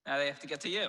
Now they have to get to you.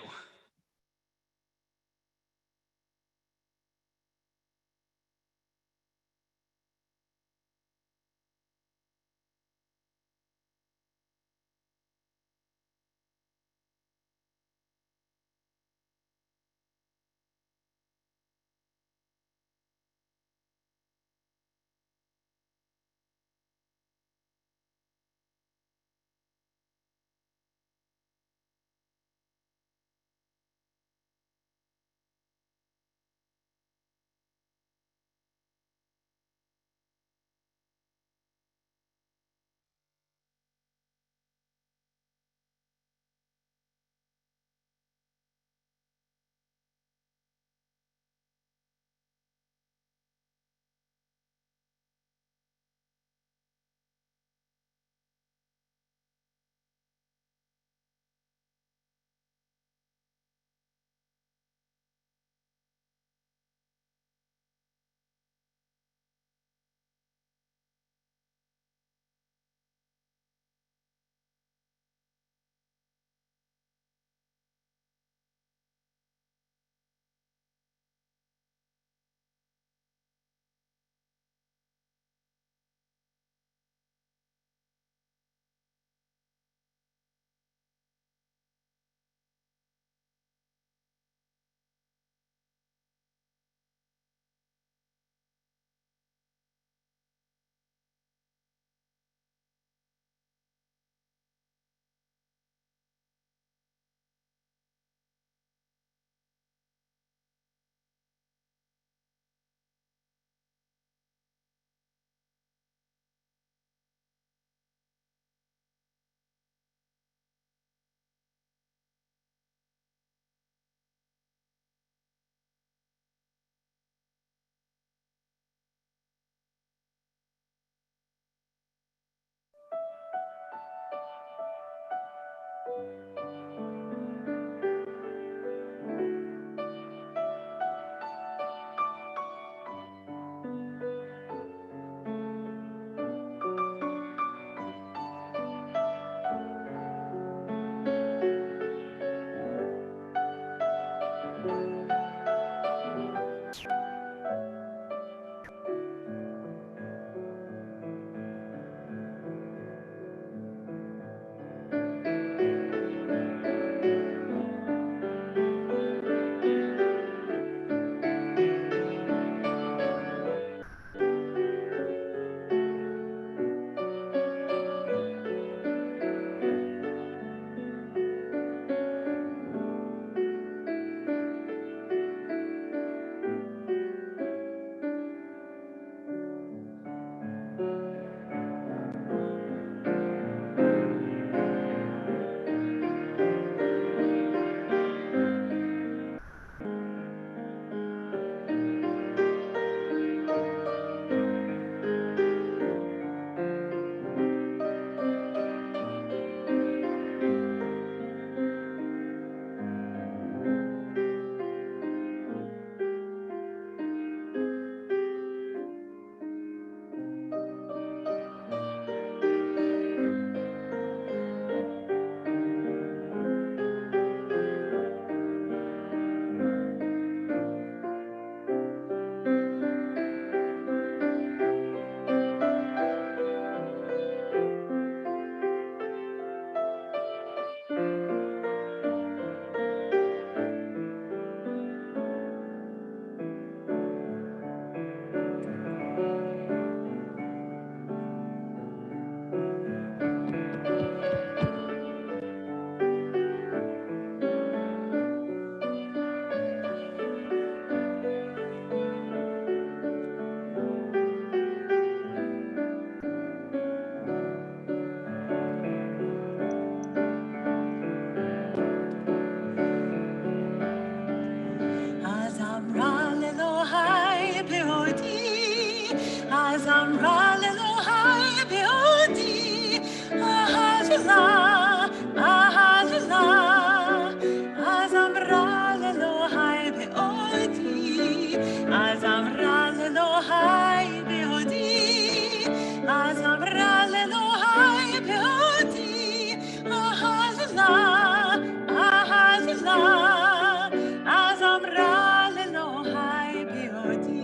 אז אמרה לאלוהי בעודי.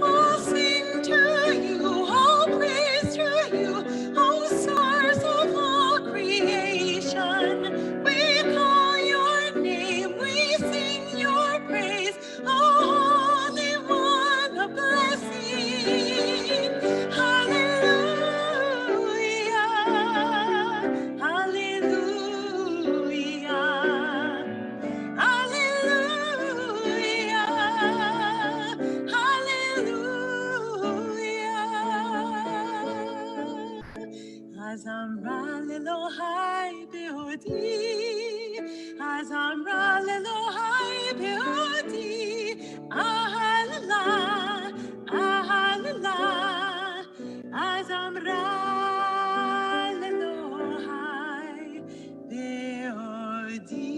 Oh, sing to you, oh, praise to you, oh, source of all creation. We call your name, we sing your praise, oh, Holy One of blessing. Hallelujah, hallelujah, hallelujah, hallelujah. אז אמרה לאלוהי בעודי, אז אמרה לאלוהי בעודי, אהללה, אהללה, אז אמרה לאלוהי בעודי.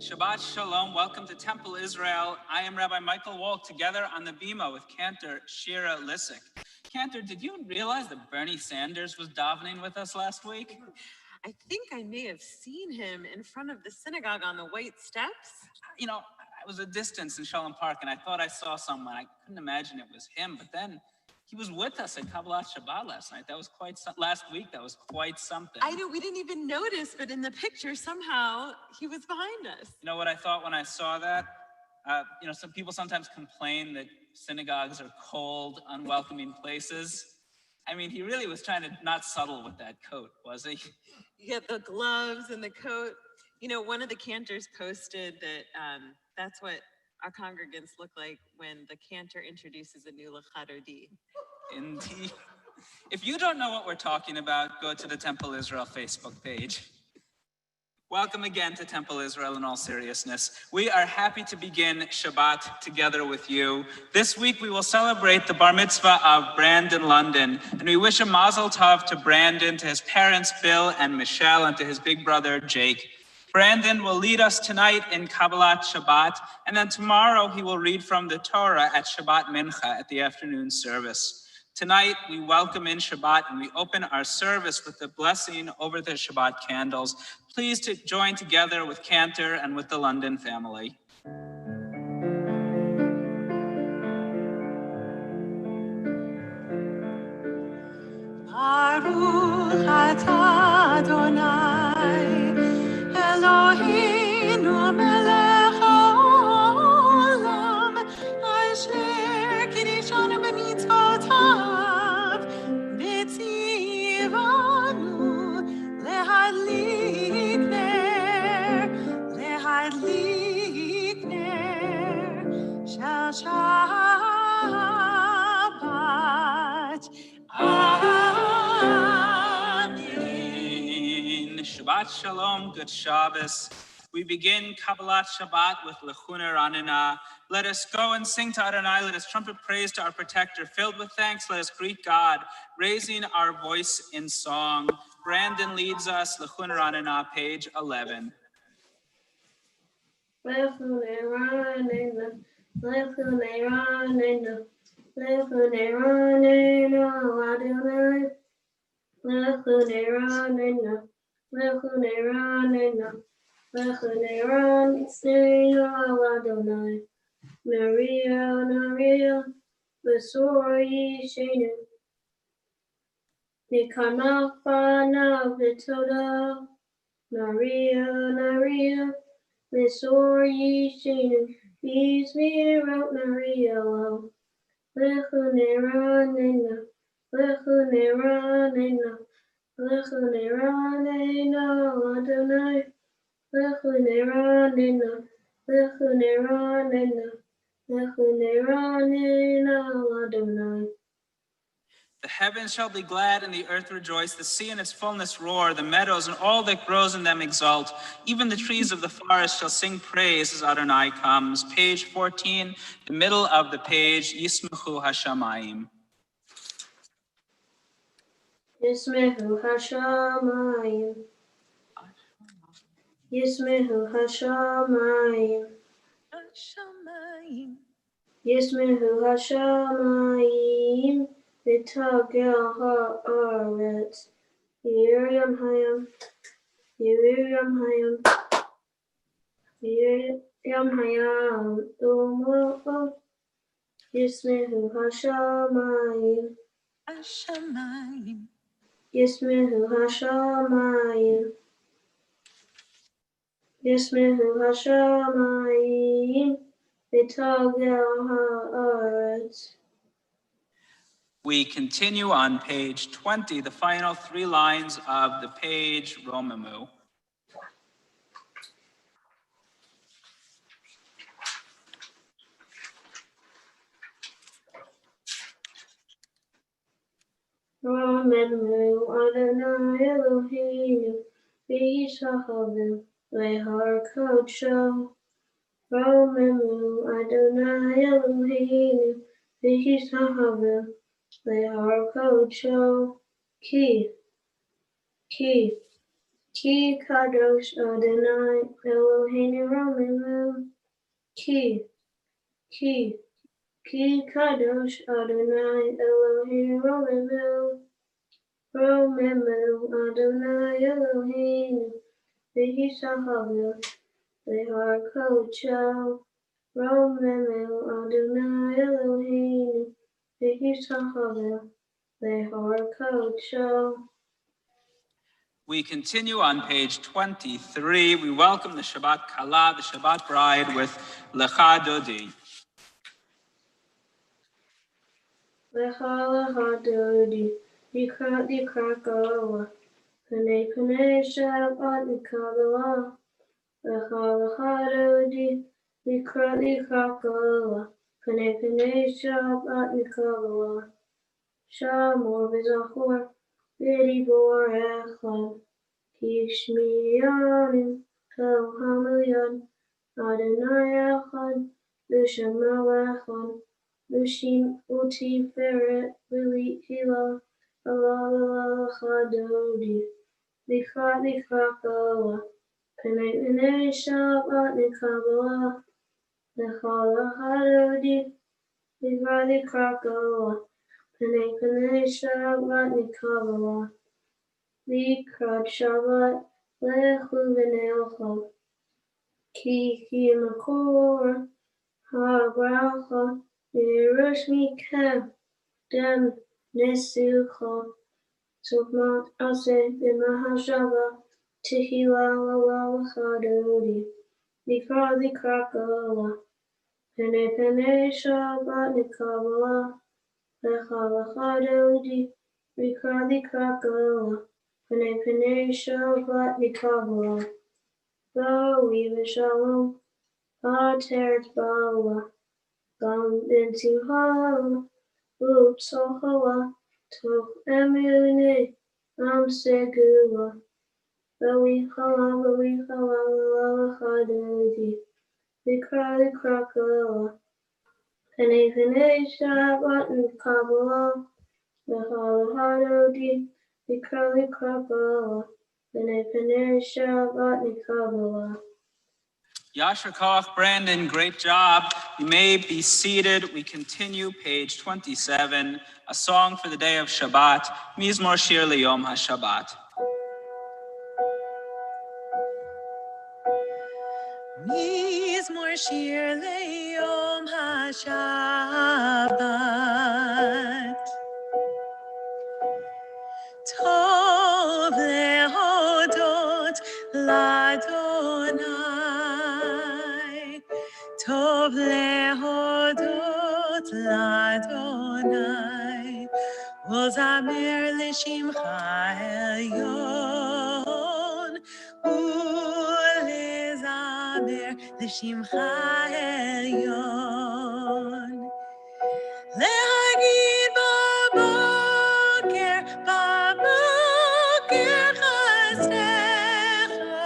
Shabbat Shalom. Welcome to Temple Israel. I am Rabbi Michael Wolk, together on the bima with Cantor Shira Lissick. Cantor, did you realize that Bernie Sanders was davening with us last week? I think I may have seen him in front of the synagogue on the white steps. You know, I was a distance in Shalom Park, and I thought I saw someone. I couldn't imagine it was him, but then he was with us at Kabbalat Shabbat last night. That was last week. That was quite something. I know, we didn't even notice, but in the picture, somehow, he was behind us. You know what I thought when I saw that? Some people sometimes complain that synagogues are cold, unwelcoming places. I mean, he really was trying to not subtle with that coat, was he? Yeah, the gloves and the coat. You know, one of the cantors posted that that's what our congregants look like when the cantor introduces a new Lechadodi. Indeed. If you don't know what we're talking about, go to the Temple Israel Facebook page. Welcome again to Temple Israel in all seriousness. We are happy to begin Shabbat together with you. This week we will celebrate the bar mitzvah of Brandon London, and we wish a mazel tov to Brandon, to his parents Bill and Michelle, and to his big brother Jake. Brandon will lead us tonight in Kabbalat Shabbat, and then tomorrow he will read from the Torah at Shabbat Mincha at the afternoon service. Tonight, we welcome in Shabbat and we open our service with the blessing over the Shabbat candles. Please to join together with Cantor and with the London family. Baruch atah Adonai, Eloheinu melech haolam, asher kiddushanu b'mitzvotav, v'tzivanu lehadlik ner shel Shabbat. Amen. Shabbat Shalom, good Shabbos. We begin Kabbalat Shabbat with Lechuna Ranina. Let us go and sing to Adonai. Let us trumpet praise to our protector. Filled with thanks, let us greet God, raising our voice in song. Brandon leads us, Lechuna Ranina, page 11. Lechuna Ranina, Lechuna Ranina, Lechuna Ranina, Adonai. Lechuna Ranina, Lechuna Ranina, Lechuna Ranina, Adonai. Maria, Maria, Besori Shenu. Nikanafana Vitoda. Maria, Maria, Besori Shenu. Peace be around Maria. Lechuna Ranina, Lechuna Ranina, Lechuna Ranina, Adonai. Lechuna Ranina, Lechuna Ranina, Lechuna Ranina, Adonai. The heavens shall be glad and the earth rejoice, the sea and its fullness roar, the meadows and all that grows in them exult. Even the trees of the forest shall sing praise as Adonai comes. Page 14, the middle of the page, Yismechu Hashamayim. Yismehu Hashamayim. Yismehu Hashamayim. Hashamayim. Yismehu Hashamayim. V'tagel ha'aretz. Yiriam hayam. Yiriam hayam. Yiriam hayam. Umo'o. Yismehu hashamayim. Hashamayim. Yismehu hashamayim. Yismehu hashamayim. V'tagel ha'aretz. We continue on page 20, the final 3 lines of the page, Romamu. Romemu Adonai Eloheinu V'yishachavu Lehar Kodsho. Romemu Adonai Eloheinu V'yishachavu Lehar Kodsho. Ki Kadosh Adonai Eloheinu Romemu. Ki Kadosh Adonai Eloheinu Romemu. Romemu Adonai Eloheinu V'yishachavu Lehar Kodsho. Romemu Adonai Eloheinu V'yishachavu Lehar Kodsho. We continue on page 23. We welcome the Shabbat Kala, the Shabbat bride, with Lecha Dodi. Lecha Dodi, Dikra Goa, Pene Shabbat Nikabala. Lecha Dodi, Dikra Goa, Pene Shabbat Nikabala. Shamor V'Zachor, V'Dibor Echad, Kishmiyanim, Kel Hamayan, Adonai Echad, V'Shema Echad, V'Shim Utiferet, V'Hila, Lecha Dodi, Dikra Goa, Pene Shabbat Nikabala. Lecha Dodi, Dikra Goa, Pene Shabbat Nikabala. Likrat Shabbat Lechu V'Neilcha. Ki Makor HaBracha Yerush Mikem Dem Nesucha. Sukmat Aseh B'Mahashava Tehila Lecha Dodi. Likra Goa. Pene Shabbat Nikabala. Lecha Dodi. Likra Goa. Pene Shabbat Nikabala. Bo'i v'shalom, Ateret Bala, Gam B'Simcha, U'Tzohara, Toch Emune, Am Segula. Bo'i Chala, Lecha Dodi, Likra Goa. Pene Shabbat Nikabala, Lecha Dodi, Likra Goa. Pene Shabbat Nikabala. Yasher Koach, Brandon, great job. You may be seated. We continue, page 27, a song for the day of Shabbat, Mizmor Shir Liyom HaShabbat. Mizmor Shir Leyom HaShabbat. Tov lehodot l'Adonai. Tov lehodot l'Adonai. U'zamer l'shimcha elyon. U'lezamer l'shimcha elyon. Le'hagid b'boker chasecha,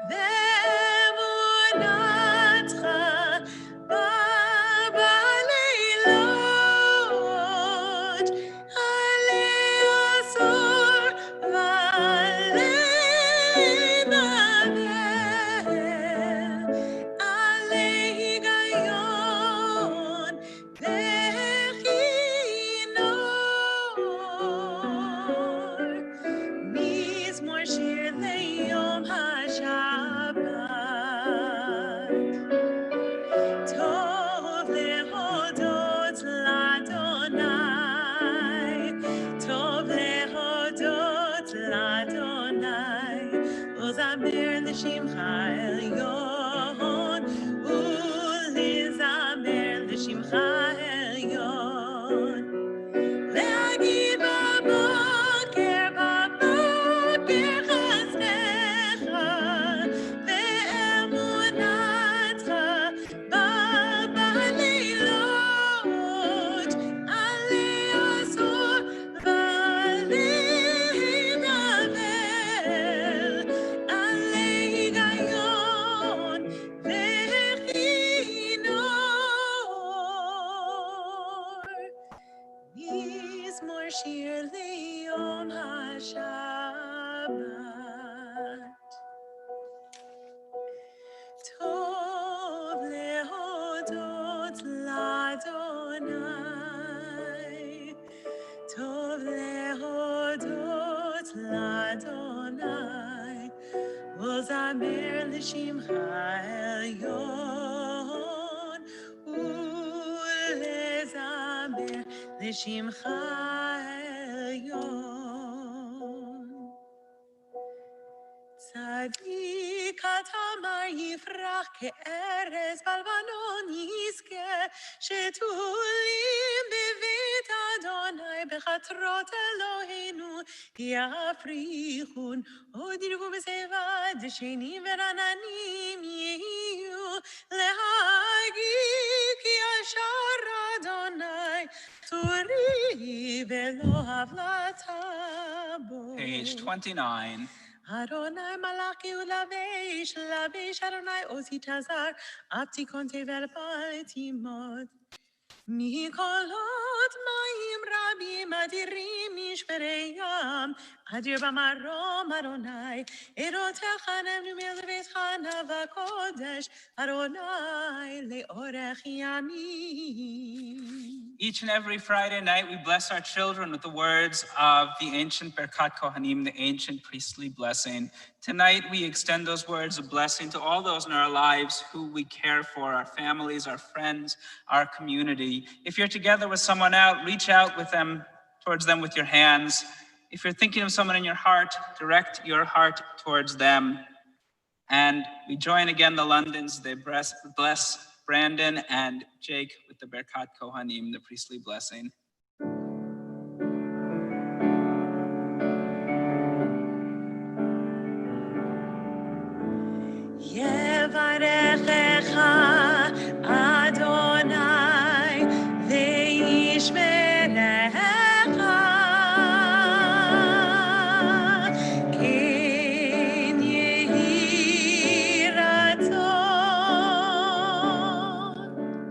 ve'emunatcha b'leilot, alei asor v'alei naver, alei higayon. Todos l'Adonai, Uzamer l'Shimcha Elyon, Ulizamer l'Shimcha Elyon. להגיד בבוקר חסדך ואמונתך בלילות עלי עשור ולהידבר עלי היגיון וכינור מזמור שיר ליום השבת. טוב להודות לאדוני, טוב להודות לאדוני, ולזמר לשמך העליון, ולזמר לשמך העליון. צדיק התמר יפרח כארז בלבנון יזכה, שתולים בבית אדוני בחצרות אלוהינו יפריחון, עוד ירבו בשיבה דשנים ורעננים יהיו, להגיד כי ישר אדוני תורי ולא הבלתה בו. Page 29. Adonai malaki ulavish, lavish Adonai osi tazar, aptikon tevel baltimot. Mikolot maim rabim adirim mishpereyam, adir bamarom Adonai, erotechanem numel vetchana vakodesh, Adonai leorech yamim. Each and every Friday night, we bless our children with the words of the ancient Berkat Kohanim, the ancient priestly blessing. Tonight, we extend those words of blessing to all those in our lives who we care for, our families, our friends, our community. If you're together with someone out, reach out with them, towards them with your hands. If you're thinking of someone in your heart, direct your heart towards them. And we join again the Londons. They bless Brandon and Jake with the Berkat Kohanim, the priestly blessing. Yevarechecha Adonai ve'yishmerecha ken yehi ratzon.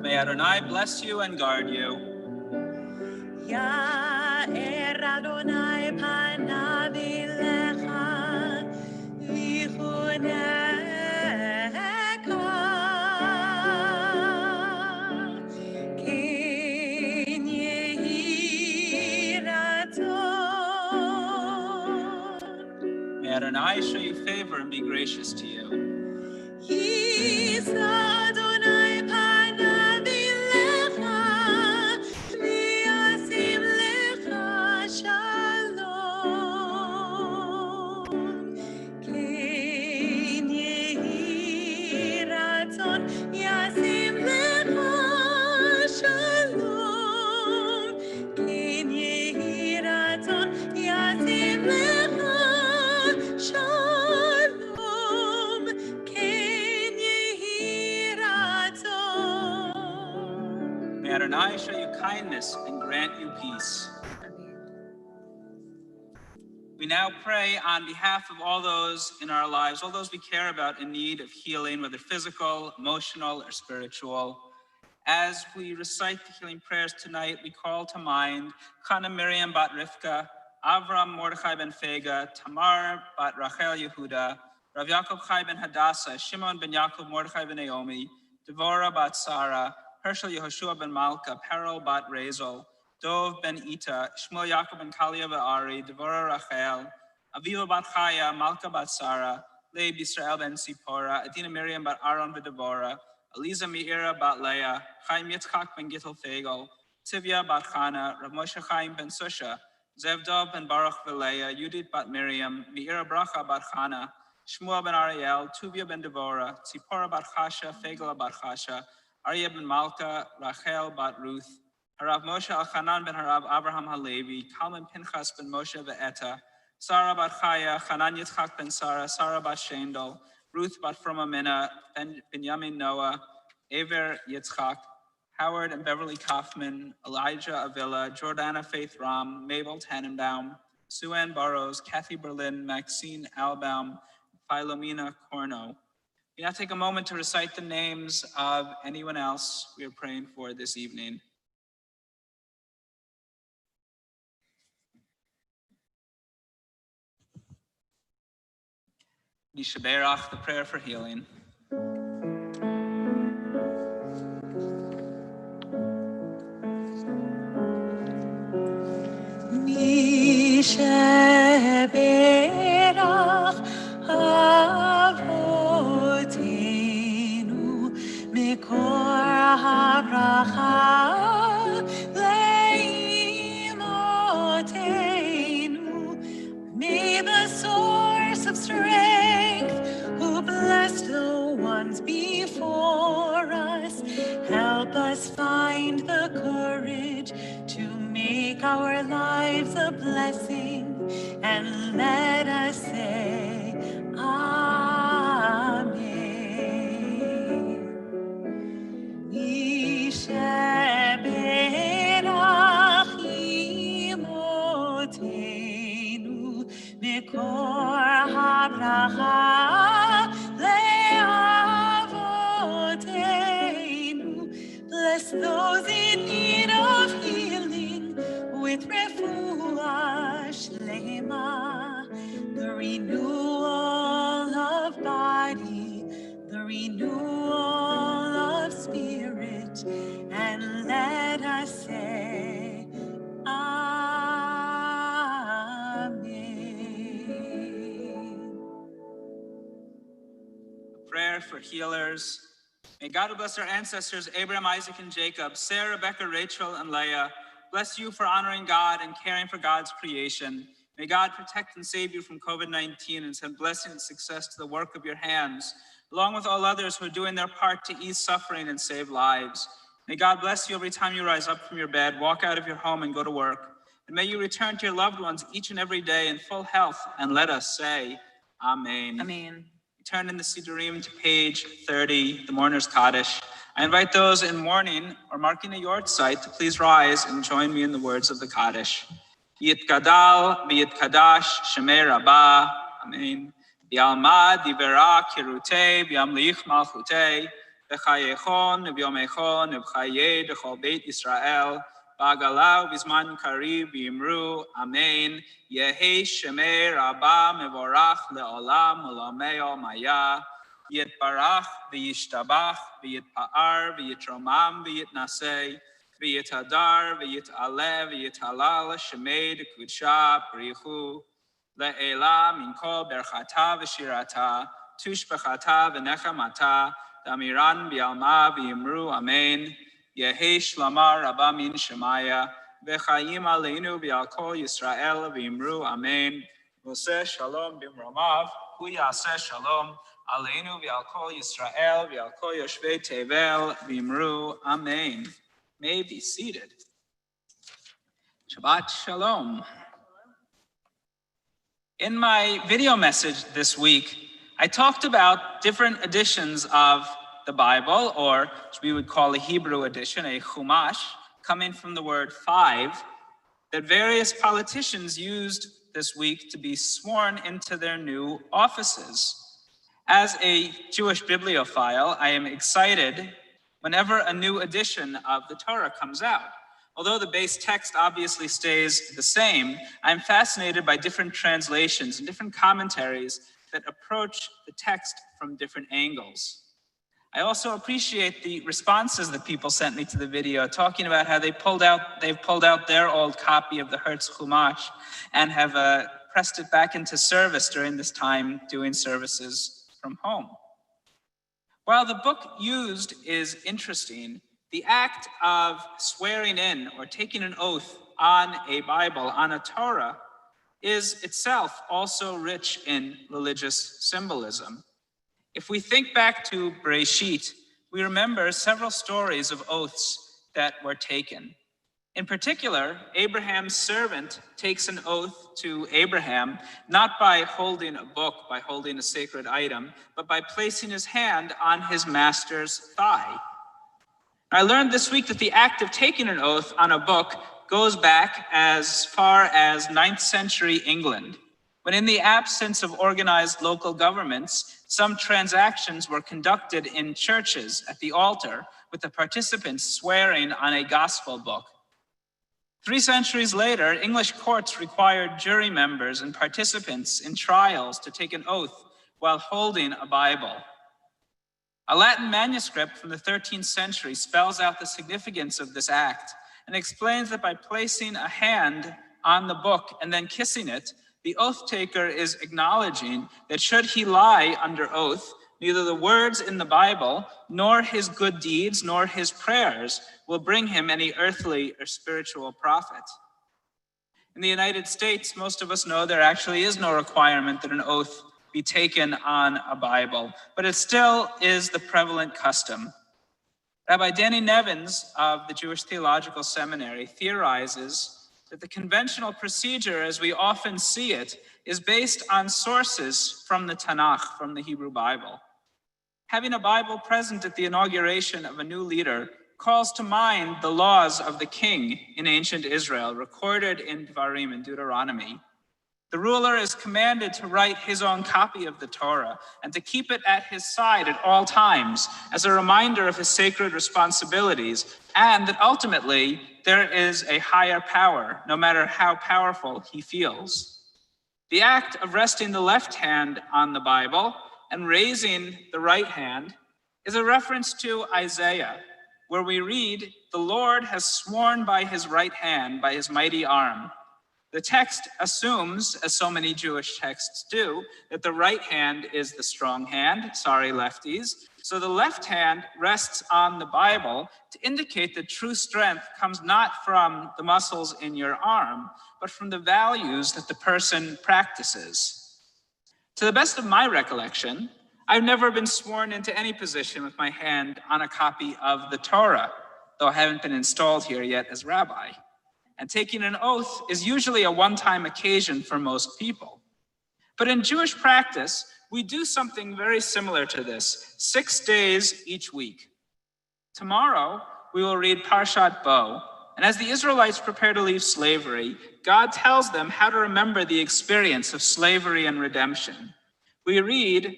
May Adonai bless you and guard you. Ya'er Adonai panav elecha v'chuneka ken yehi ratzon. May Adonai show you favor and be gracious to you. Yisa Adonai panav elecha v'yasim lecha shalom ken yehi ratzon yasim lecha shalom ken yehi ratzon yasim lecha shalom ken yehi ratzon. May Adonai show you kindness and grant you peace. We now pray on behalf of all those in our lives, all those we care about in need of healing, whether physical, emotional, or spiritual. As we recite the healing prayers tonight, we call to mind Chana Miriam bat Rivka, Avram Mordechai ben Fega, Tamar bat Rachel Yehuda, Rav Yaakov Chai ben Hadassah, Shimon ben Yaakov Mordechai ben Naomi, Devorah bat Sarah, Hershel Yehoshua ben Malka, Peril bat Rezel, Dov ben Ita, Shmuel Yaakov ben Kalia Ari, Devorah Rachel, Aviva bat Chaya, Malka bat Sarah, Leib Yisrael ben Sipora, Adina Miriam bat Aaron ben Devorah, Eliza Meira bat Leah, Chaim Yitzchak ben Gittel Fegel, Tivya bat Chana, Rav Moshe Chaim ben Susha, Zevdov ben Baruch Veleah, Yudit bat Miriam, Meira Bracha bat Chana, Shmuel ben Ariel, Tuvia ben Devorah, Tzipora bat Chasha, Fegela bat Chasha, Arya ben Malka, Rachel bat Ruth, Harav Moshe Elchanan ben Harav Abraham Halevi, Kalman Pinchas ben Moshe ve'eta, Sarah bat Chaya, Chanan Yitzchak ben Sarah, Sarah bat Shendel, Ruth bat Fromamina, Benjamin Noah, Aver Yitzchak, Howard and Beverly Kaufman, Elijah Avila, Jordana Faith Ram, Mabel Tannenbaum, Sue Ann Burrows, Kathy Berlin, Maxine Albaum, Philomena Corno. We now take a moment to recite the names of anyone else we are praying for this evening. Nishaberach, the prayer for healing. Mishaberach avotenu mikor habracha leimotenu. May the source of strength, who blessed the ones before us, help us find the courage to make our lives a blessing, and let us say Amen. Mishaberach imotenu mikor habracha leavotenu. Bless those in need of healing with refuah shlema, the renewal of body, the renewal of spirit, and let us say Amen. Prayer for healers. May God bless our ancestors, Abraham, Isaac, and Jacob, Sarah, Rebecca, Rachel, and Leah. Bless you for honoring God and caring for God's creation. May God protect and save you from COVID-19 and send blessing and success to the work of your hands, along with all others who are doing their part to ease suffering and save lives. May God bless you every time you rise up from your bed, walk out of your home, and go to work. And may you return to your loved ones each and every day in full health, and let us say, Amen. Amen. Turn in the Siddurim to page 30, the Mourner's Kaddish. I invite those in mourning or marking a yard site to please rise and join me in the words of the Kaddish. Yitkadal v'yitkadash shemei rabbah, amen. V'yalmad divera kirutei v'yamlich malchutei v'chayechon v'yomechon v'chayeh d'chol beit Yisrael v'agalau v'zman kariv v'yimru, amen. Yehi shemei rabbah mevorach le'olam u'lameo maya yitbarach v'yishtabach v'yitpa'ar v'yitromam v'yitnasei v'yitadar v'yitaleh v'yitalal shemei d'kudsha b'richu le'ela min kol berchata v'shirata tushbechata v'nechamata damiran v'yalma v'yimru, amen. Yehi shlama rabba min shemaya v'chayim aleinu v'al kol Yisrael v'yimru, amen. V'oseh shalom b'mromav hu yaseh shalom aleinu v'al kol Yisrael v'al kol yoshvei tevel v'yimru, amen. May be seated. Shabbat shalom. In my video message this week, I talked about different editions of the Bible, or as we would call a Hebrew edition, a chumash, coming from the word 5, that various politicians used this week to be sworn into their new offices. As a Jewish bibliophile, I am excited whenever a new edition of the Torah comes out. Although the base text obviously stays the same, I'm fascinated by different translations and different commentaries that approach the text from different angles. I also appreciate the responses that people sent me to the video, talking about how they've pulled out their old copy of the Hertz Chumash and have pressed it back into service during this time, doing services from home. While the book used is interesting, the act of swearing in or taking an oath on a Bible, on a Torah, is itself also rich in religious symbolism. If we think back to Bereshit, we remember several stories of oaths that were taken. In particular, Abraham's servant takes an oath to Abraham, not by holding a book, by holding a sacred item, but by placing his hand on his master's thigh. I learned this week that the act of taking an oath on a book goes back as far as 9th century England, when in the absence of organized local governments, some transactions were conducted in churches at the altar, with the participants swearing on a gospel book. 3 centuries later, English courts required jury members and participants in trials to take an oath while holding a Bible. A Latin manuscript from the 13th century spells out the significance of this act and explains that by placing a hand on the book and then kissing it, the oath taker is acknowledging that should he lie under oath, neither the words in the Bible, nor his good deeds, nor his prayers will bring him any earthly or spiritual profit. In the United States, most of us know there actually is no requirement that an oath be taken on a Bible, but it still is the prevalent custom. Rabbi Danny Nevins of the Jewish Theological Seminary theorizes that the conventional procedure, as we often see it, is based on sources from the Tanakh, from the Hebrew Bible. Having a Bible present at the inauguration of a new leader calls to mind the laws of the king in ancient Israel, recorded in Dvarim, in Deuteronomy. The ruler is commanded to write his own copy of the Torah and to keep it at his side at all times as a reminder of his sacred responsibilities, and that ultimately there is a higher power, no matter how powerful he feels. The act of resting the left hand on the Bible and raising the right hand is a reference to Isaiah, where we read, "The Lord has sworn by his right hand, by his mighty arm." The text assumes, as so many Jewish texts do, that the right hand is the strong hand, sorry lefties. So the left hand rests on the Bible to indicate that true strength comes not from the muscles in your arm, but from the values that the person practices. To the best of my recollection, I've never been sworn into any position with my hand on a copy of the Torah, though I haven't been installed here yet as rabbi. And taking an oath is usually a one-time occasion for most people. But in Jewish practice, we do something very similar to this, 6 days each week. Tomorrow, we will read Parshat Bo, and as the Israelites prepare to leave slavery, God tells them how to remember the experience of slavery and redemption. We read,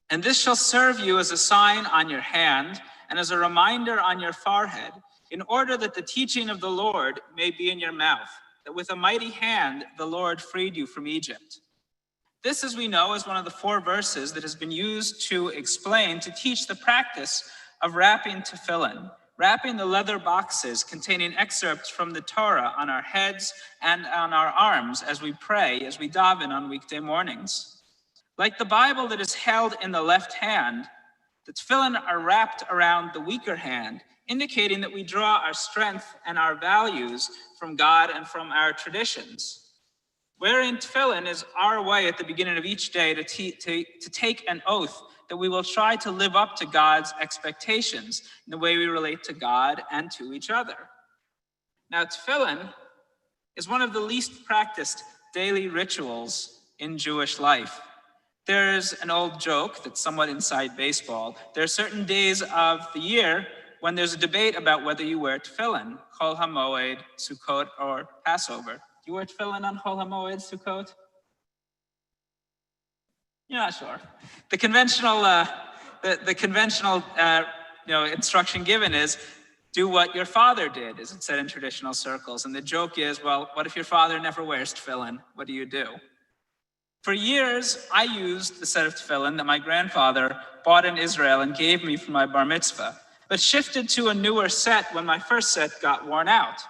"And this shall serve you as a sign on your hand and as a reminder on your forehead, in order that the teaching of the Lord may be in your mouth, that with a mighty hand the Lord freed you from Egypt." This, as we know, is one of the 4 verses that has been used to explain, to teach the practice of wrapping tefillin, wrapping the leather boxes containing excerpts from the Torah on our heads and on our arms as we pray, as we daven on weekday mornings. Like the Bible that is held in the left hand, the tefillin are wrapped around the weaker hand, indicating that we draw our strength and our values from God and from our traditions. Wearing tefillin is our way at the beginning of each day to take an oath that we will try to live up to God's expectations in the way we relate to God and to each other. Now, tefillin is one of the least practiced daily rituals in Jewish life. There's an old joke that's somewhat inside baseball. There are certain days of the year when there's a debate about whether you wear tefillin, Chol HaMoed, Sukkot, or Passover. Do you wear tefillin on Chol HaMoed, Sukkot? You're not sure. The conventional, instruction given is, do what your father did, as it said in traditional circles. And the joke is, well, what if your father never wears tefillin? What do you do? For years, I used the set of tefillin that my grandfather bought in Israel and gave me for my bar mitzvah, but shifted to a newer set when my first set got worn out.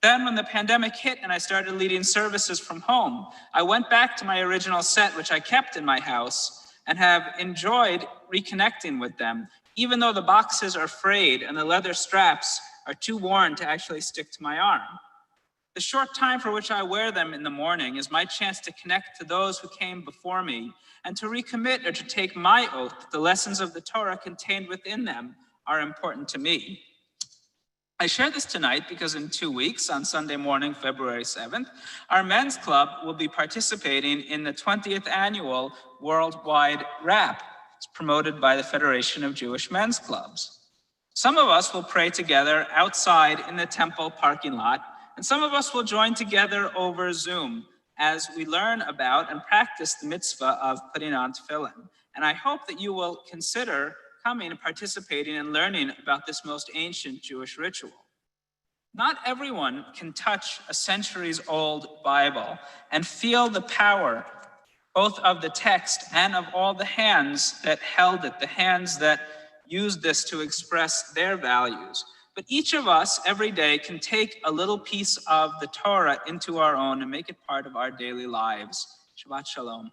Then when the pandemic hit and I started leading services from home, I went back to my original set, which I kept in my house, and have enjoyed reconnecting with them, even though the boxes are frayed and the leather straps are too worn to actually stick to my arm. The short time for which I wear them in the morning is my chance to connect to those who came before me and to recommit or to take my oath that the lessons of the Torah contained within them are important to me. I share this tonight because in 2 weeks, on Sunday morning, February 7th, our men's club will be participating in the 20th annual Worldwide Wrap. It's promoted by the Federation of Jewish Men's Clubs. Some of us will pray together outside in the temple parking lot, and some of us will join together over Zoom as we learn about and practice the mitzvah of putting on tefillin. And I hope that you will consider coming and participating and learning about this most ancient Jewish ritual. Not everyone can touch a centuries-old Bible and feel the power both of the text and of all the hands that held it, the hands that used this to express their values. But each of us every day can take a little piece of the Torah into our own and make it part of our daily lives. Shabbat Shalom.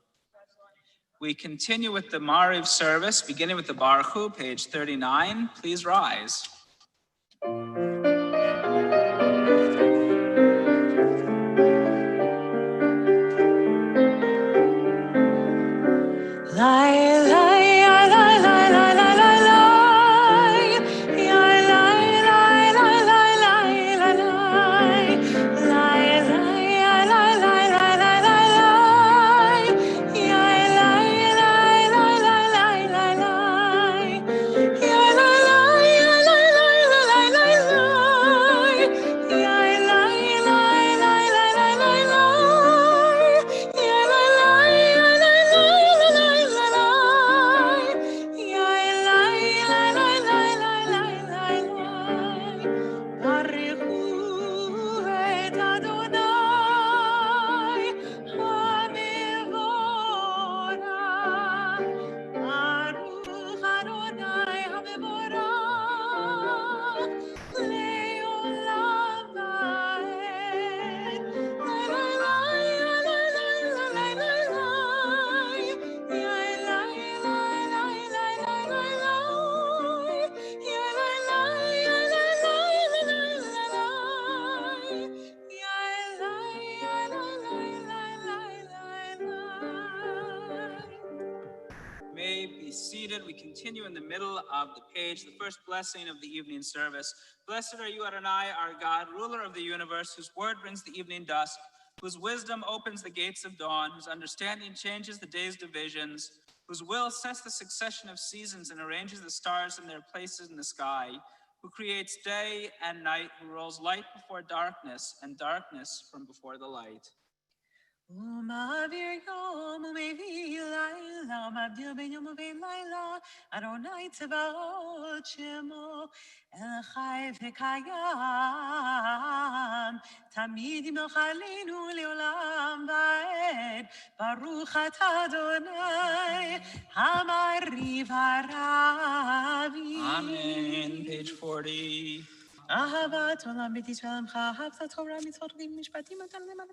We continue with the Mariv service, beginning with the Baruch Hu, page 39. Please rise. We continue in the middle of the page, the first blessing of the evening service. Blessed are you, Adonai, our God, ruler of the universe, whose word brings the evening dusk, whose wisdom opens the gates of dawn, whose understanding changes the day's divisions, whose will sets the succession of seasons and arranges the stars in their places in the sky, who creates day and night, who rolls light before darkness and darkness from before the light. ומעביר יום ומביא לילה, מבדיל בין יום ובין לילה, אדוני צבאות שמו, אל חי וקיים, תמיד ימלוך עלינו לעולם ועד, ברוך אתה אדוני, המעריב הרבי. Amen. Page 40. אהבת עולם בית ישראל עמך, אהבת תורה מצוות חוקים משפטים אתה למען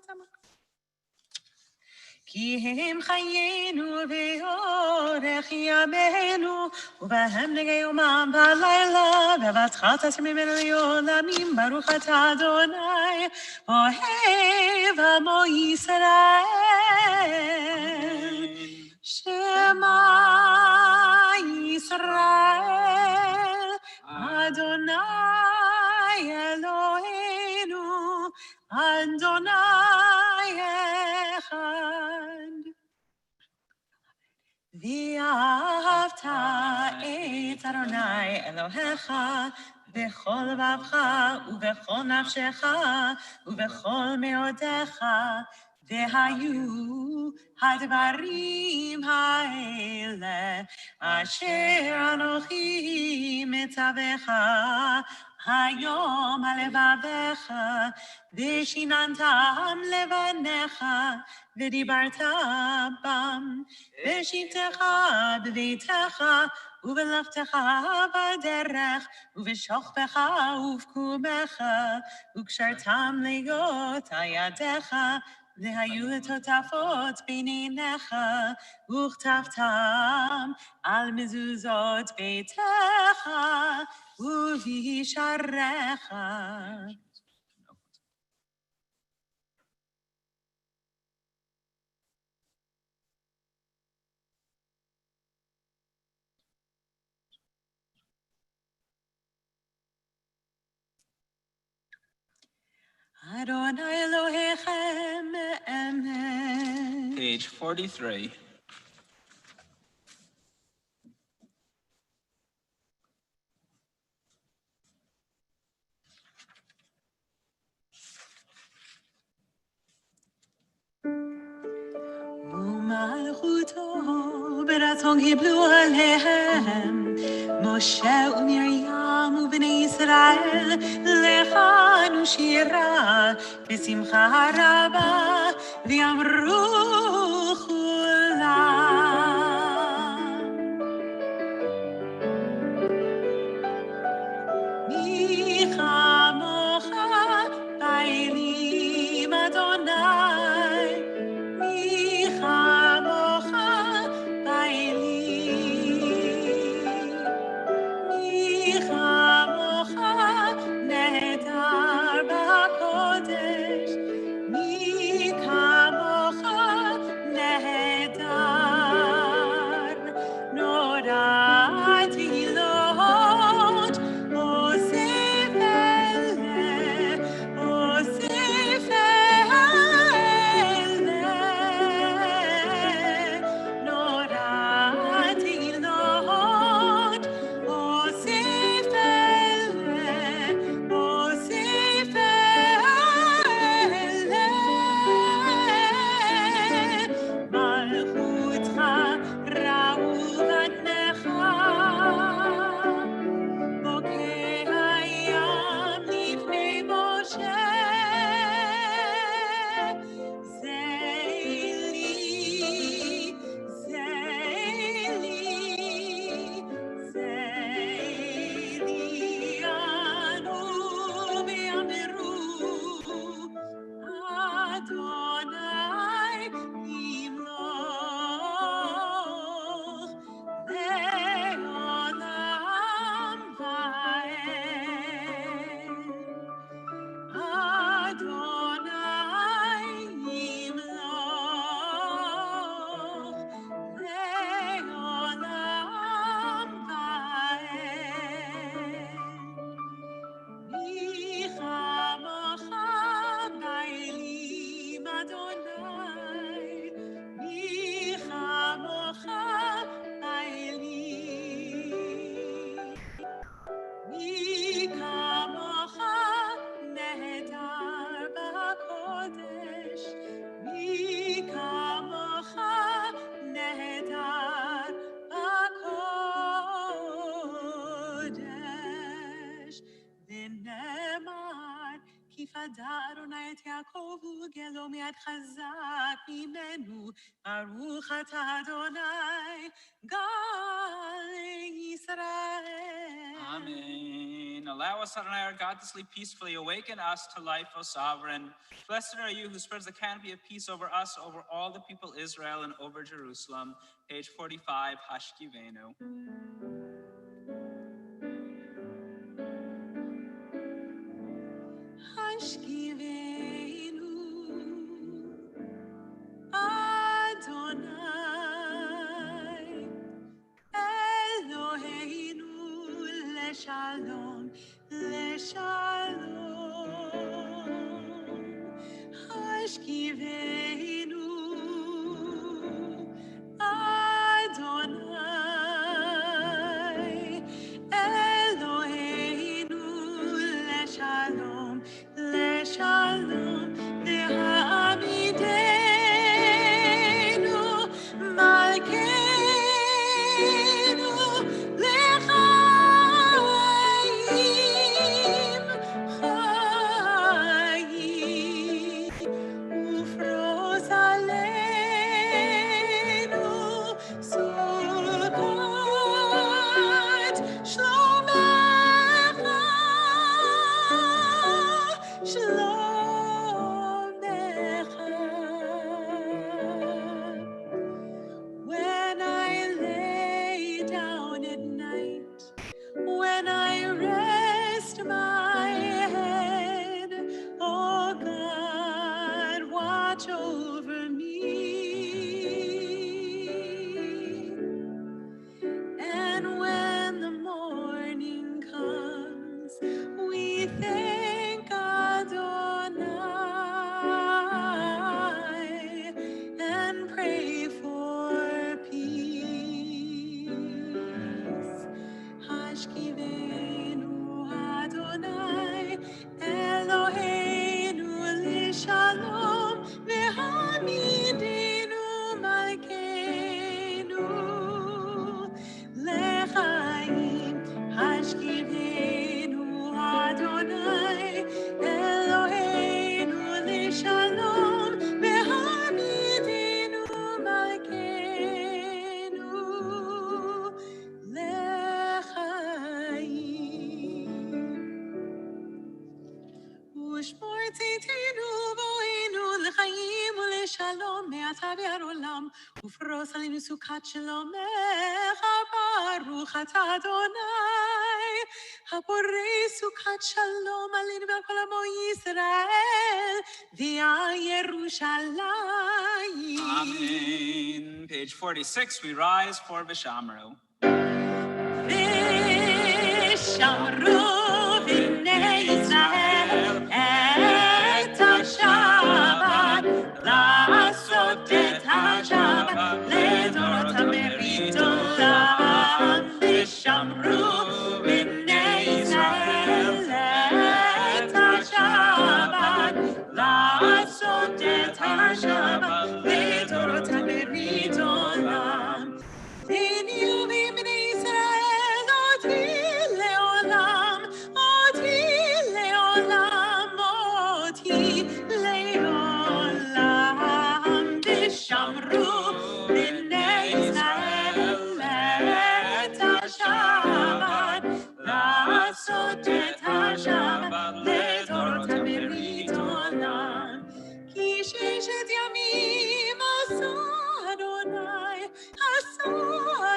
כי הם חיינו ואורך ימינו, ובהם נגע יומם בלילה, בבטחת תעשה ממנו לעולמים, ברוך אתה אדוני, אוהב עמו ישראל. שמע ישראל, אדוני אלוהינו, אדוני ואהבת את אדוני אלוהיך בכל לבבך ובכל נפשך ובכל מאודיך, והיו הדברים האלה אשר אנוכי מצווך היום על לבביך, ושיננתם לבניך, ודיברת בם, בשבתך בביתך, ובלכתך בדרך, ובשוכבך ובקומך, וקשרתם להיות על ידיך, והיו לטוטפות בין עיניך, וכתבתם על מזוזות ביתך, ובישעריך. Adonai Elohechem emet. Page 43. ומלכותו ברצון קיבלו עליהם משה ומרים ובני ישראל לחנו שירה בשמחה רבה ויאמרו כולם מי כמוך באלים אדוני מי כמוך באלים מי כמוך נהדר בקודש מי כמוך נהדר נורא תהילות אוסף אלה אוסף אלה נורא תהילות אוסף אלה אוסף אלה מלכותך ראו בניך בוקע הים לפני משה זה לי זה לי זה לי אנו ויאמרו אדוני ימלוך לעולם ועד אדוני ימלוך לעולם ועד מי כמוך באלים אדוני מי כמוך באלים מי כמוך נהדר בקודש מי כמוך נהדר בקודש ונאמר כי פדה אדוני את יעקב וגלו מיד חזק ממנו ברוך אתה אדוני גל ישראל. Amen. Allow us, Adonai, our God, to sleep peacefully. Awaken us to life, O sovereign. Blessed are you who spreads the canopy of peace over us, over all the people Israel, and over Jerusalem. Page 45, Hashkivenu. השכיבנו אדוני אלוהינו לשלום לשלום השכיבנו אדוני אלוהינו לשלום לשלום להעמידנו מלכנו לחיים ופרוס עלינו סוכת שלומך, ברוך אתה אדוני, הבורא סוכת שלום עלינו ועל כל עמו ישראל, ועל ירושלים. Amen. Page 46, we rise for Vishamru. ושמרו בני ישראל את השבת, לעשות את השבת לדורות המרית עולם. ושמרו בני ישראל את השבת, לעשות את השבת לדורות המרית עולם. ונהיו בני ישראל אותי לעולם, אותי לעולם, אותי לעולם. ושמרו בני ישראל את השבת, לעשות את השבת לדורות המרית עולם. כי ששת ימים עשה אדוני, עשה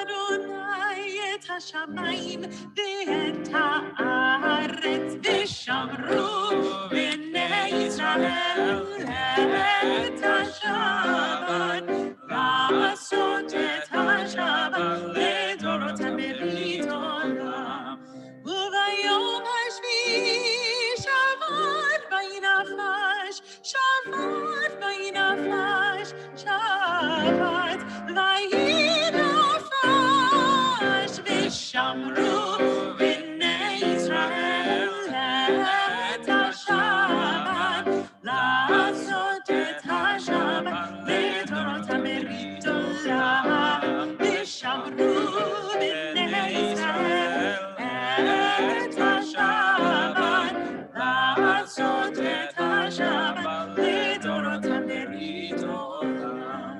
אדוני את השמיים ואת הארץ, ושמרו בני ישראל את השבת, לעשות את השבת לדורות המרית עולם. וביום השביעי שבת וינפש, שבת וינפש, שבת וינפש. ושמרו בני ישראל את השבת, לעשות את השבת לדורות המרית עולם. ושמרו בני ישראל את השבת, לעשות את השבת לדורות המרית עולם.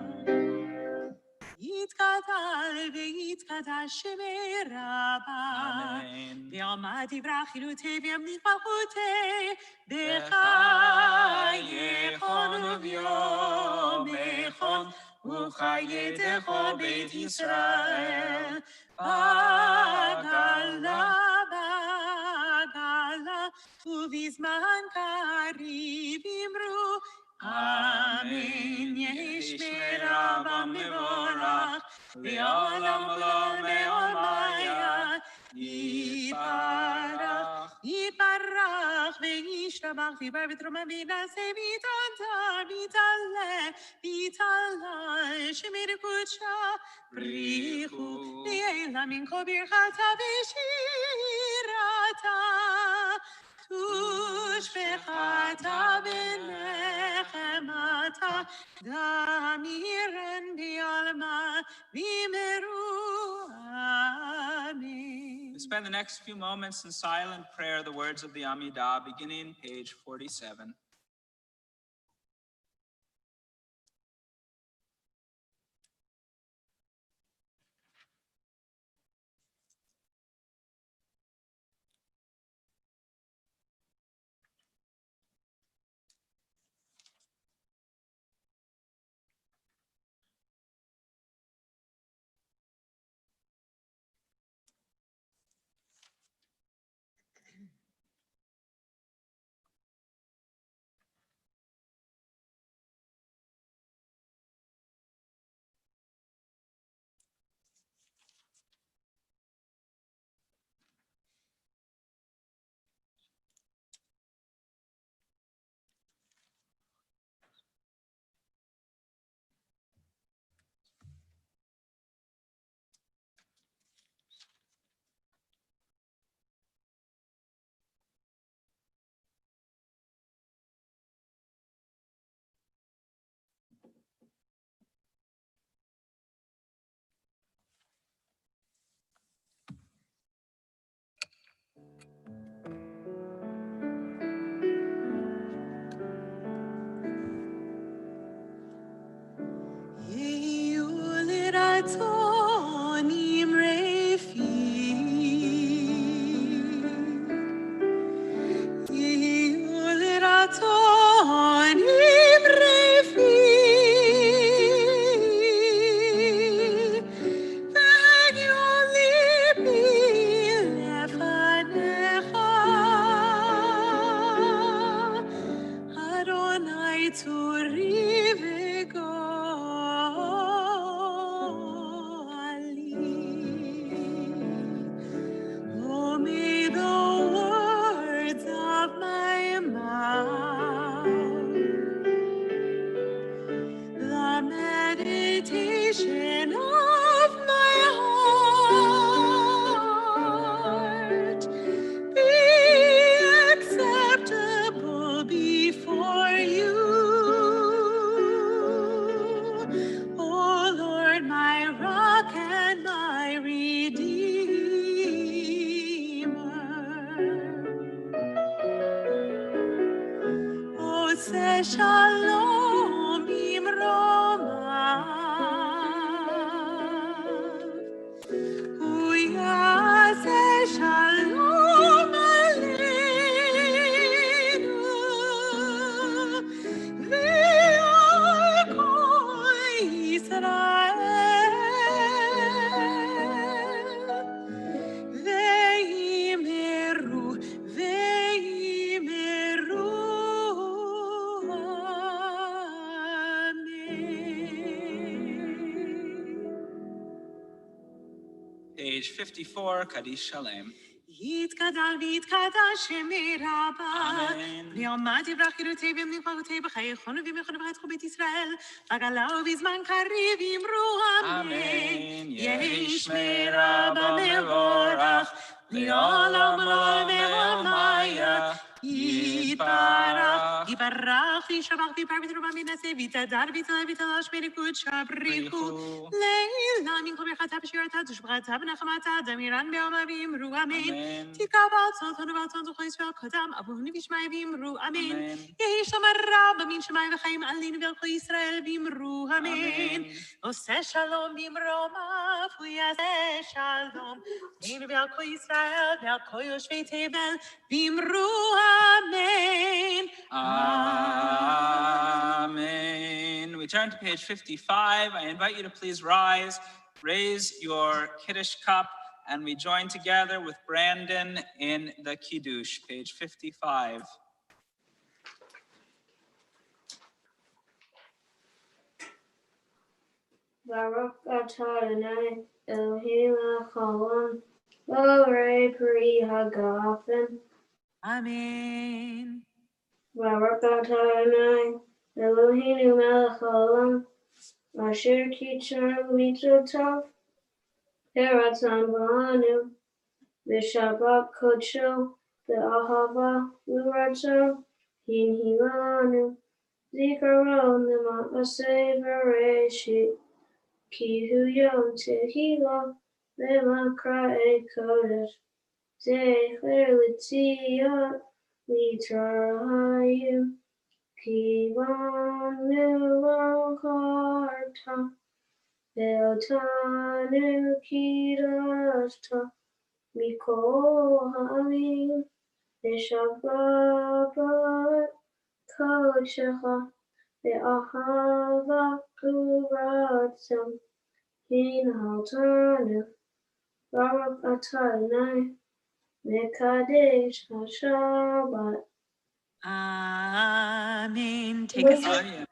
יתגדל ויתקדש שמי רבה, ועמד יברח חילותי וימליך מלכותי, בחייכון וביומכון ובחייתך בית ישראל. בגלה בגלה ובזמן קריב אמרו אמן. יש מרבה מבורך לעולם עולם לעולמיה. יתברך יתברך וישתבח ויבר ותרומה וינשא ויתעטר ויתעלה ויתעלה שמי קודשה בריחו לעילמים כה ברכתה ושירתה. תושבחתה בנחמתה, דמירן בעלמה וימרו אמן. We spend the next few moments in silent prayer the words of the Amidah, beginning page 47. meditation of my heart be acceptable before you. O Lord, my rock and my redeemer. Ose shalom imromav. Uyase shalom aleinu. Ve'al kol Yisrael. Ve'imeru, ve'imeru. Page 54, Kaddish Shalem. יתגדל ויתקדש שמי רבה. אמן. ויאמר יברח חירותי ומנפלגותי בחיי חונו וימחונו בחיי בית ישראל. בגלה ובזמן קריב יאמרו אמן. יהי שמי רבה מבורך. לעולם ולעולם ועולמיה. יתברך. יתברך וישבח ויפאר ותרובה מנשא ויתהדר ויתהלל ויתהלש מלכות שבריחו. לעילה מן כל ברכתה ושירתה ושבחתה ונחמתה דמירן בעולם ויאמרו אמן. תקרא בעצותנו ועצות וכל ישראל קדם אבונו ושמעי ויאמרו אמן. יהי שלום רב מן שמיים וחיים עלינו ועל כל ישראל ויאמרו אמן. עושה שלום במרומיו הוא יעשה שלום עלינו ועל כל ישראל ועל כל יושבי תבל ויאמרו amen. Amen. We turn to page 55. I invite you to please rise, raise your Kaddish cup, and we join together with Brandon in the Kiddush, page 55. Baruch atah Adonai Eloheinu Haolam Borei Pri Hagafen. Amen. Baruch atah Adonai Eloheinu Melech Haolam Asher Kitshanu Mitzvotav Peratzan B'Anu V'Shabbat Kodsho V'Ahava V'Ratzo Hinhilanu Zikaron L'Ma'aseh Bereshit Ki hu yom tehillah Le'makra'e kodesh Zecher l'tziyot Mitzrayim Ki banu l'charta Ve'otanu kidashta Mikol ha'amim Ve'shabbat kodshecha Ve'ahava u'ratzon Hinaltanu Baruch atah Adonai Mekadesh HaShabbat. Amen. Take a seat.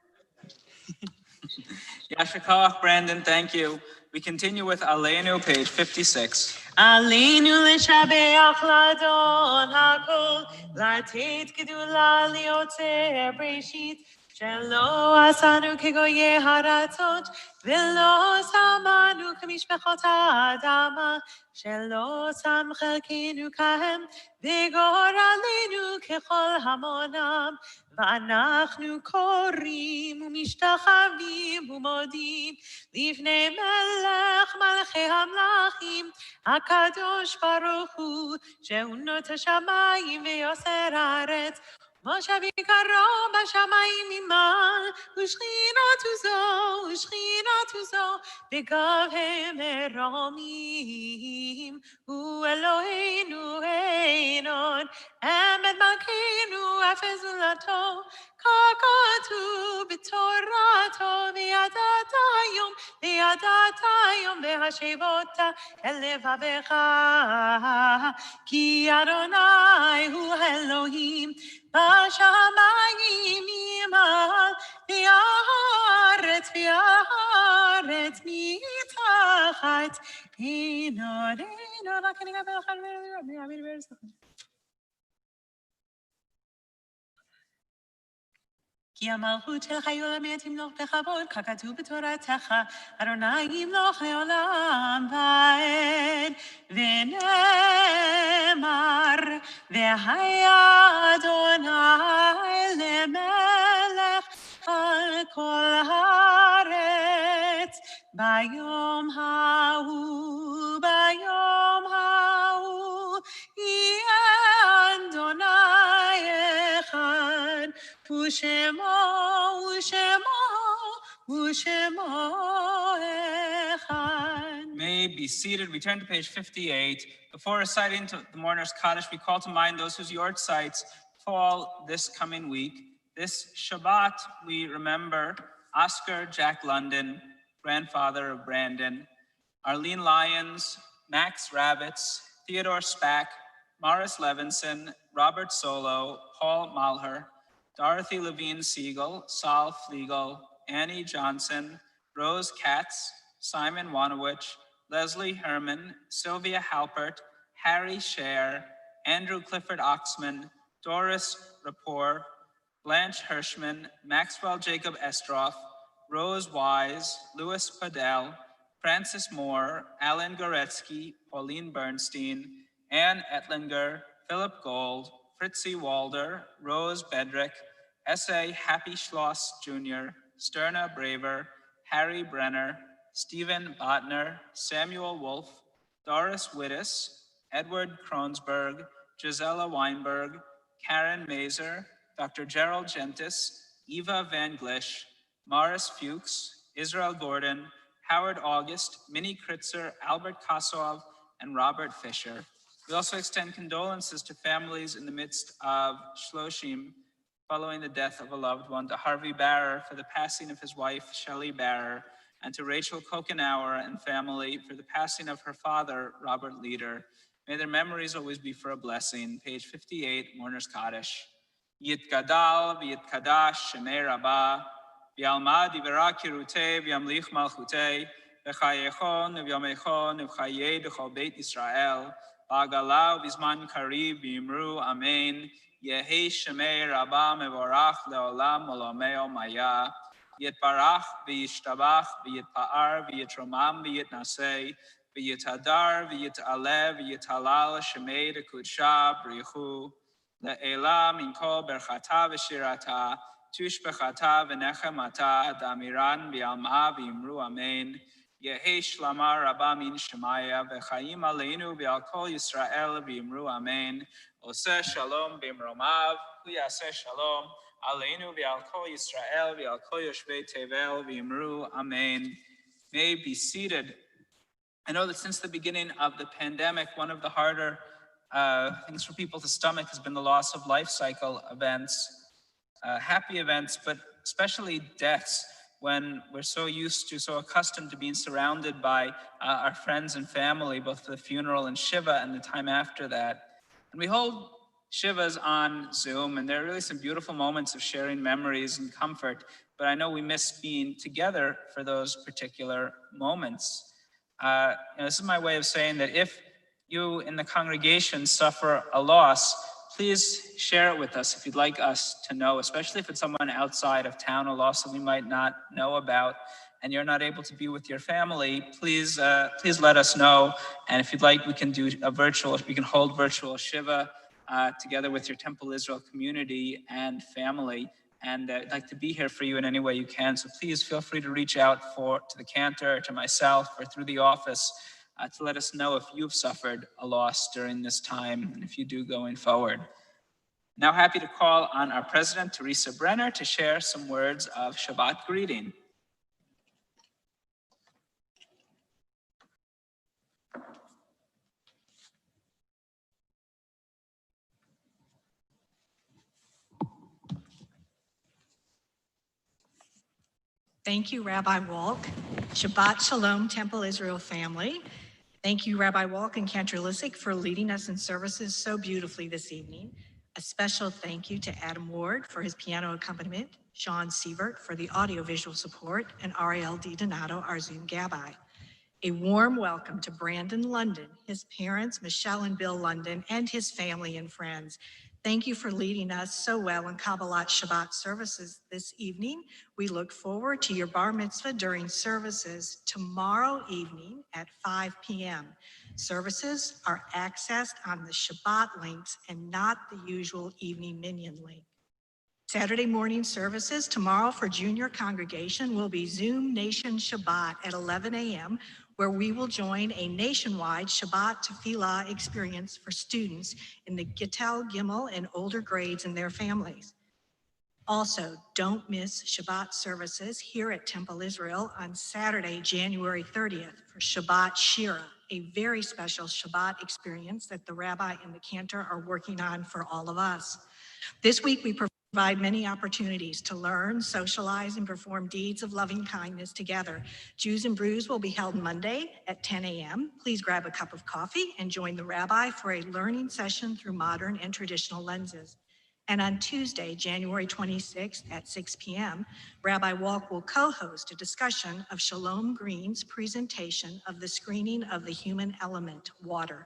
Yasher Koach, Brandon, thank you. We continue with Aleinu, page 56. עלינו לשבח לאדון הכל, לתת גדולה ליוצר בראשית, שלא עשנו כגויי הארצות, ולא שמנו כמשפחות האדמה, שלא שם חלקנו כהם, וגורלנו ככל המונם, ואנחנו קוראים ומשתחווים ומודים, לפני מלך מלכי המלכים, הקדוש ברוך הוא, שהוא נוטה השמיים ויוסר הארץ, משה ויקרו בשמיים ממעל, ושכינתו זו, בגבהם מרומים, הוא אלוהינו אין עוד, אמת מלכנו אפס זולתו, ככתוב בתורתו, וידעת היום והשבות אל לבבך, כי אדוני הוא אלוהים, בשמיים ממעל, והארץ מתחת, אין עוד, רק אני אקבל אחד ולראות, כי המלכות שלך יולמת ימלוך בכבוד, ככתוב בתורתך, אדוני ימלוך לעולם ועד. ונאמר, והיה אדוני למלך על כל הארץ, ביום ההוא, יהיה אדוני אחד. ושמו אחד. May be seated. We turn to page 58. Before reciting to the Mourner's Kaddish, we call to mind those whose yard sites fall this coming week. This Shabbat, we remember Oscar Jack London, grandfather of Brandon, Arlene Lyons, Max Ravitz, Theodore Spack, Morris Levinson, Robert Solo, Paul Malher, Dorothy Levine Siegel, Saul Flegel, Annie Johnson, Rose Katz, Simon Wanowich, Leslie Herman, Sylvia Halpert, Harry Scher, Andrew Clifford Oxman, Doris Rapport, Blanche Hirschman, Maxwell Jacob Estroff, Rose Wise, Louis Padel, Francis Moore, Alan Goretsky, Pauline Bernstein, Ann Ettlinger, Philip Gold, Fritzie Walder, Rose Bedrick, S.A. Happy Schloss Jr., Sterna Braver, Harry Brenner, Stephen Botner, Samuel Wolf, Doris Wittes, Edward Kronsberg, Gisela Weinberg, Karen Mazer, Dr. Gerald Gentis, Eva Van Glish, Morris Fuchs, Israel Gordon, Howard August, Minnie Kritzer, Albert Kosov, and Robert Fisher. We also extend condolences to families in the midst of Shloshim following the death of a loved one, to Harvey Barrer for the passing of his wife, Shelley Barrer, and to Rachel Kokenauer and family for the passing of her father, Robert Leader. May their memories always be for a blessing. Page 58, Mourner's Kaddish. Yitgadal v'yitkadash shemei rabbah, v'yalmad yivera kirutei v'yamlich malchutei, v'chayechon v'yomechon v'chayei d'chol beit Yisrael, v'agalau v'zman kariv v'yimru amen, yehi shemei rabbah mevorach leolam olomeo maya, yitbarach v'yishtabach v'yitpa'ar v'yitromam v'yitnasei, v'yitadar v'yit'aleh v'yithalal shemei d'kudsha b'richu, Le'ela min kol berchata v'shirata, tushbechata v'nechemata, damiran v'yalma v'yimru amen. Yehi shlama rabba min shemaya, v'chayim aleinu v'al kol Yisrael v'yimru amen. Oseh shalom b'imromav, hu yaseh shalom, aleinu v'al kol Yisrael v'al kol yoshvei tevel v'yimru amen. May be seated. I know that since the beginning of the pandemic, one of the harder things for people to stomach has been the loss of life cycle events, happy events, but especially deaths, when we're so accustomed to being surrounded by our friends and family, both for the funeral and Shiva and the time after that. And we hold Shivas on Zoom, and there are really some beautiful moments of sharing memories and comfort, but I know we miss being together for those particular moments. This is my way of saying that if you in the congregation suffer a loss, please share it with us if you'd like us to know, especially if it's someone outside of town, a loss that we might not know about, and you're not able to be with your family, please let us know. And if you'd like, we can hold virtual Shiva together with your Temple Israel community and family. And I'd like to be here for you in any way you can. So please feel free to reach out to the cantor, to myself, or through the office to let us know if you've suffered a loss during this time, and if you do going forward. Now happy to call on our president, Teresa Brenner, to share some words of Shabbat greeting. Thank you, Rabbi Walk. Shabbat Shalom, Temple Israel family. Thank you, Rabbi Walk and Cantor Lissick, for leading us in services so beautifully this evening. A special thank you to Adam Ward for his piano accompaniment, Sean Sievert for the audiovisual support, and Ariel DiDonato, our Zoom Gabbai. A warm welcome to Brandon London, his parents, Michelle and Bill London, and his family and friends. Thank you for leading us so well in Kabbalat Shabbat services this evening. We look forward to your bar mitzvah during services tomorrow evening at 5 p.m. Services are accessed on the Shabbat links and not the usual evening minyan link. Saturday morning services tomorrow for junior congregation will be Zoom Nation Shabbat at 11 a.m., where we will join a nationwide Shabbat Tefillah experience for students in the Gittel, Gimel, and older grades and their families. Also, don't miss Shabbat services here at Temple Israel on Saturday, January 30th for Shabbat Shira, a very special Shabbat experience that the rabbi and the cantor are working on for all of us. This week, we provide many opportunities to learn, socialize, and perform deeds of loving kindness together. Jews and Brews will be held Monday at 10 a.m. Please grab a cup of coffee and join the rabbi for a learning session through modern and traditional lenses. And on Tuesday, January 26th at 6 p.m., Rabbi Walk will co-host a discussion of Shalom Green's presentation of the screening of the human element, water.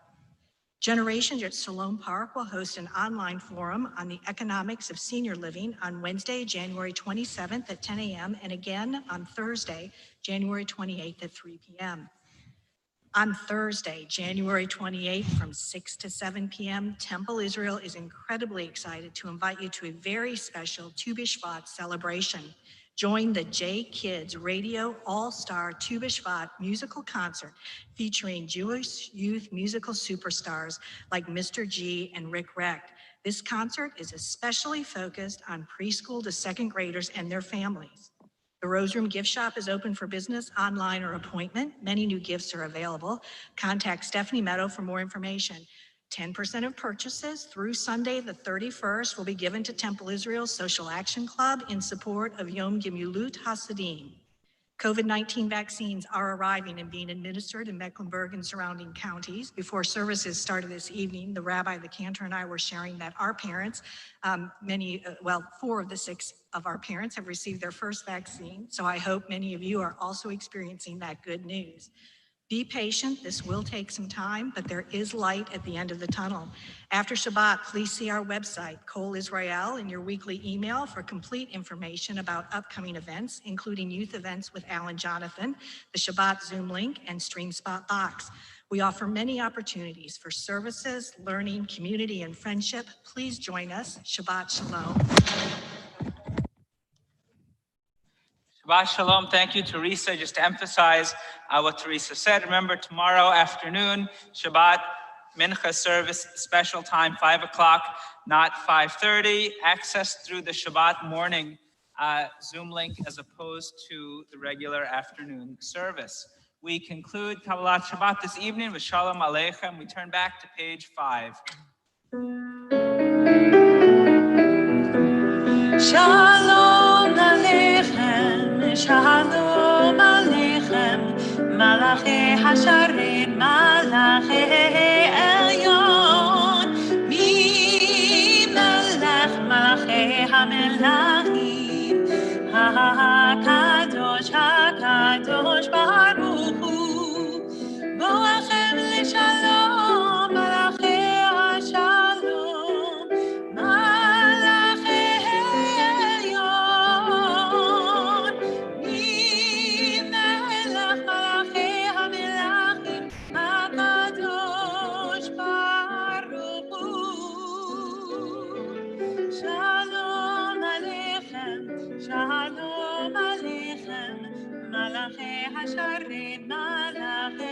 Generations at Shalom Park will host an online forum on the economics of senior living on Wednesday, January 27th at 10 a.m. and again on Thursday, January 28th at 3 p.m. On Thursday, January 28th from 6 to 7 p.m., Temple Israel is incredibly excited to invite you to a very special Tu B'Shvat celebration. Join the J Kids Radio All-Star Tu B'Shvat musical concert featuring Jewish youth musical superstars like Mr. G and Rick Reck. This concert is especially focused on preschool to second graders and their families. The Rose Room gift shop is open for business, online, or appointment. Many new gifts are available. Contact Stephanie Meadow for more information. 10% of purchases through Sunday the 31st will be given to Temple Israel Social Action Club in support of Yom Gemulut Hasidim. COVID-19 vaccines are arriving and being administered in Mecklenburg and surrounding counties. Before services started this evening, the rabbi, the cantor, and I were sharing that our parents, 4 of the 6 of our parents have received their first vaccine. So I hope many of you are also experiencing that good news. Be patient, this will take some time, but there is light at the end of the tunnel. After Shabbat, please see our website, Kol Israel, in your weekly email for complete information about upcoming events, including youth events with Al and Jonathan, the Shabbat Zoom link, and Stream Spot Box. We offer many opportunities for services, learning, community, and friendship. Please join us. Shabbat Shalom. Shabbat Shalom. Thank you, Teresa. Just to emphasize what Teresa said, remember tomorrow afternoon, Shabbat Mincha service, special time, 5 o'clock, not 5:30. Access through the Shabbat morning Zoom link as opposed to the regular afternoon service. We conclude Kabbalat Shabbat this evening with Shalom Aleichem. We turn back to page 5. Shalom Aleichem, Shalom Aleichem, Malachi Hasharim, Malachi Elyon, Mi Melech, Malachi HaMelachim, HaKadosh, HaKadosh Baruch Hu, Boachem L'Shalom, Malachi HaShalom, Malachi Elyon, Mi Melech Malachi HaMelachim, HaKadosh Baruch Hu. Shalom Aleichem, Shalom Aleichem, Malachi HaSharim, Malachi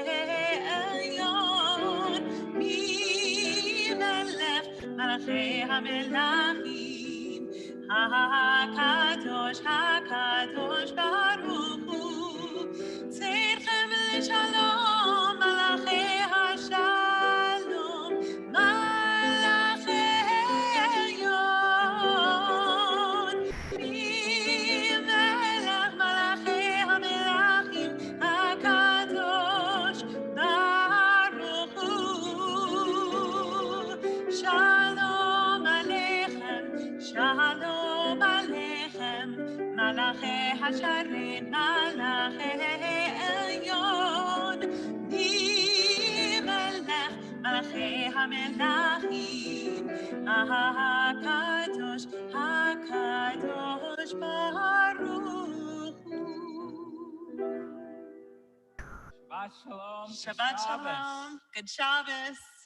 Elyon, Mi Melech Malachi HaMelachim, HaKadosh, HaKadosh Baruch Hu, Tzidchem L'Shalom, Malachi HaShalom, Malachi Elyon, Mi Melech Malachi HaMelachim, HaKadosh Baruch Hu. Shalom Aleichem, Shalom Aleichem, Malachi HaSharim, Malachi Elyon, Mi Melech Malachi המלכים, הקדוש, הקדוש ברוך הוא. Shabbat shalom. Shabbat shalom. Good Shabbos.